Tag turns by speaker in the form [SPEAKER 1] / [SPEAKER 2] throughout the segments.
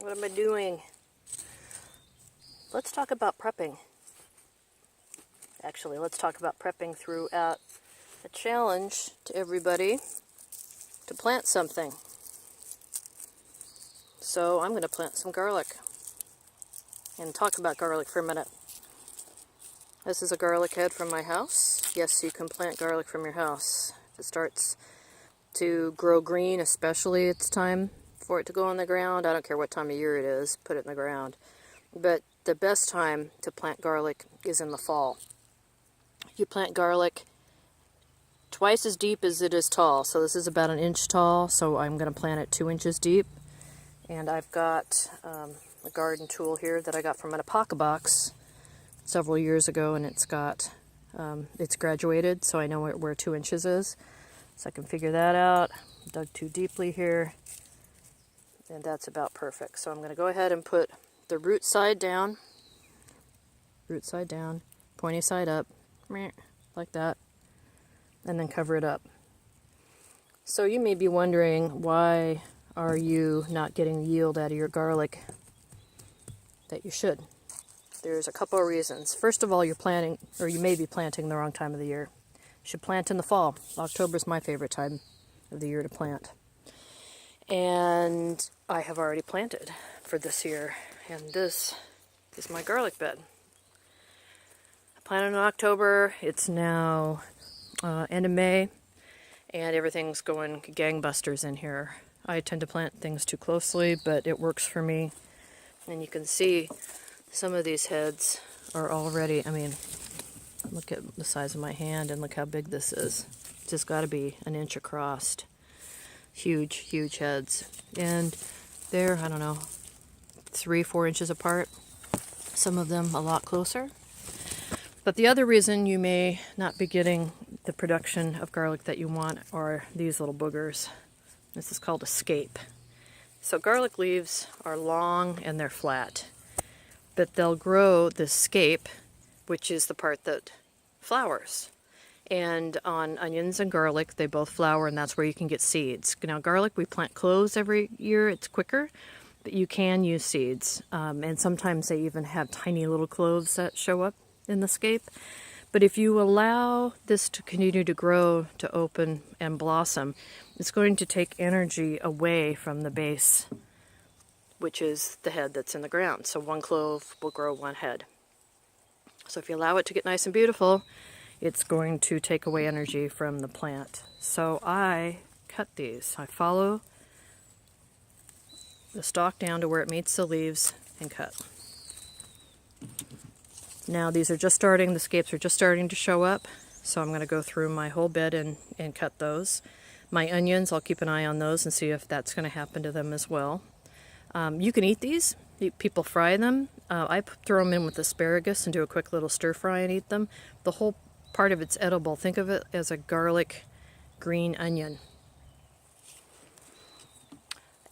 [SPEAKER 1] What am I doing? Let's talk about prepping. Actually, let's talk about prepping throughout a challenge to everybody to plant something. So I'm going to plant some garlic and talk about garlic for a minute. This is a garlic head from my house. Yes, you can plant garlic from your house. If it starts to grow green, especially it's time for it to go in the ground. I don't care what time of year it is, put it in the ground. But the best time to plant garlic is in the fall. You plant garlic twice as deep as it is tall. So this is about 1 inch tall, so I'm going to plant it 2 inches deep. And I've got a garden tool here that I got from an Apoca box several years ago, and it's got, it's graduated, so I know where 2 inches is. So I can figure that out. Dug too deeply here, and that's about perfect. So I'm going to go ahead and put the root side down, pointy side up, like that, and then cover it up. So you may be wondering, why are you not getting yield out of your garlic that you should? There's a couple of reasons. First of all, you're planting, or you may be planting the wrong time of the year. You should plant in the fall. October is my favorite time of the year to plant. And I have already planted for this year, and this is my garlic bed. I planted in October. It's now end of May, and everything's going gangbusters in here. I tend to plant things too closely, but it works for me. And you can see some of these heads are already, I mean, look at the size of my hand and look how big this is. It's just got to be 1 inch across. Huge, huge heads. And they're, I don't know, 3-4 inches apart. Some of them a lot closer. But the other reason you may not be getting the production of garlic that you want are these little boogers. This is called a scape. So garlic leaves are long and they're flat, but they'll grow this scape, which is the part that flowers. And on onions and garlic, they both flower, and that's where you can get seeds. Now garlic, we plant cloves every year. It's quicker, but you can use seeds. And sometimes they even have tiny little cloves that show up in the scape. But if you allow this to continue to grow, to open and blossom, it's going to take energy away from the base, which is the head that's in the ground. So 1 clove will grow 1 head. So if you allow it to get nice and beautiful, it's going to take away energy from the plant. So I cut these. I follow the stalk down to where it meets the leaves and cut. Now these are just starting, the scapes are just starting to show up, so I'm going to go through my whole bed and cut those. My onions, I'll keep an eye on those and see if that's going to happen to them as well. You can eat these. People fry them. I throw them in with asparagus and do a quick little stir fry and eat them. The whole part of it's edible. Think of it as a garlic green onion.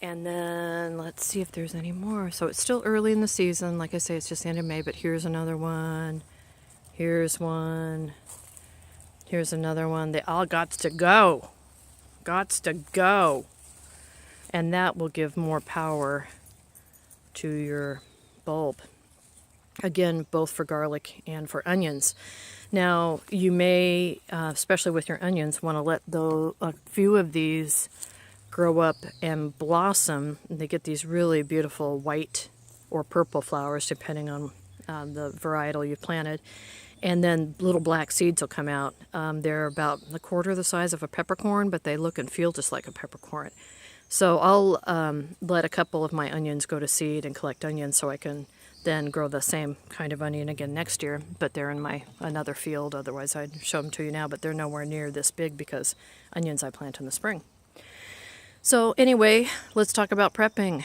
[SPEAKER 1] And then let's see if there's any more. So it's still early in the season. Like I say, it's just the end of May, but here's another one. Here's one. Here's another one. They all gots to go. Gots to go. And that will give more power to your bulb. Again, both for garlic and for onions. Now, you may, especially with your onions, want to let a few of these grow up and blossom. They get these really beautiful white or purple flowers, depending on the varietal you planted. And then little black seeds will come out. They're about 1/4 the size of a peppercorn, but they look and feel just like a peppercorn. So I'll let a couple of my onions go to seed and collect onions so I can then grow the same kind of onion again next year. But they're in my another field, otherwise I'd show them to you now, but they're nowhere near this big because onions I plant in the spring. So anyway, let's talk about prepping.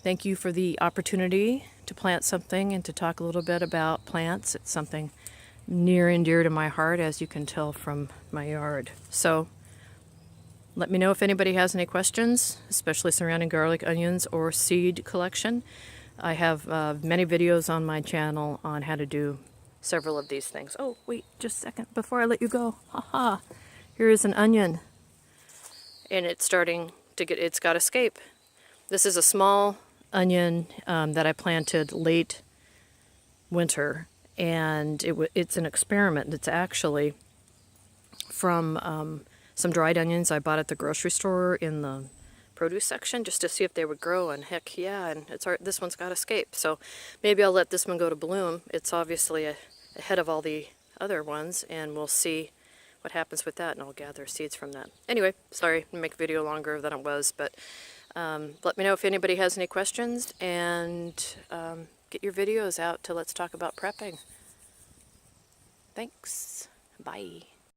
[SPEAKER 1] Thank you for the opportunity to plant something and to talk a little bit about plants. It's something near and dear to my heart, as you can tell from my yard. So let me know if anybody has any questions, especially surrounding garlic, onions, or seed collection. I have many videos on my channel on how to do several of these things. Oh, wait, just a second before I let you go. Haha, here is an onion. And it's starting to get, it's got a scape. This is a small onion that I planted late winter, and it's an experiment. It's actually from some dried onions I bought at the grocery store in the produce section just to see if they would grow, and heck yeah, and this one's got escape, so maybe I'll let this one go to bloom. It's obviously ahead of all the other ones, and we'll see what happens with that, and I'll gather seeds from that. Anyway, sorry to make a video longer than it was, but let me know if anybody has any questions, and get your videos out to Let's Talk About Prepping. Thanks. Bye.